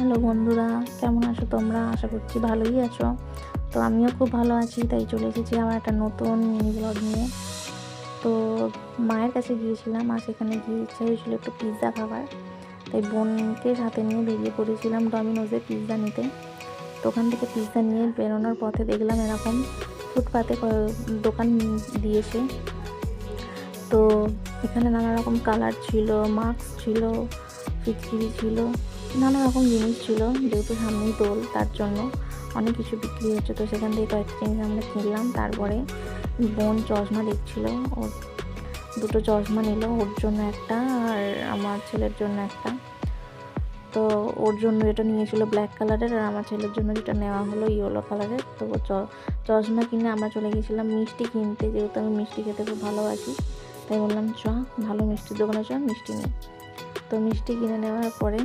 Hello বন্ধুরা, কেমন আছো তোমরা? আশা করছি ভালোই আছো। তো আমিও খুব ভালো আছি, তাই চলে এসেছি আমার একটা নতুন মিনি ব্লগ নিয়ে। তো মায়ের কাছে গিয়েছিলাম, আর সেখানে গিয়ে ইচ্ছা হয়েছিলো একটু পিৎজা খাবার, তাই বোনকে সাথে নিয়ে বেরিয়ে পড়েছিলাম ডমিনোজে পিৎজা নিতে। তো ওখান থেকে পিৎজা নিয়ে বেরোনোর পথে দেখলাম এরকম ফুটপাতে দোকান দিয়েছে। তো এখানে নানা রকম কালার ছিল, মাস্ক ছিল, ফিটকিরি ছিল, নানা রকম জিনিস ছিল। যেহেতু সামনেই দোল, তার জন্য অনেক কিছু বিক্রি হচ্ছে। তো সেখান থেকে কয়েকটা জিনিস আমরা কিনলাম। তারপরে বোন চশমা দেখছিল, ওর দুটো চশমা নিল, ওর জন্য একটা আর আমার ছেলের জন্য একটা। তো ওর জন্য এটা নিয়েছিল ব্ল্যাক কালারের, আর আমার ছেলের জন্য যেটা নেওয়া হলো ইয়েলো কালারের। তো চশমা কিনে আমরা চলে গেছিলাম মিষ্টি কিনতে, যেহেতু আমি মিষ্টি খেতে খুব ভালোবাসি। তাই বললাম ভালো মিষ্টির দোকানে মিষ্টি নিই। তো মিষ্টি কিনে নেওয়ার পরে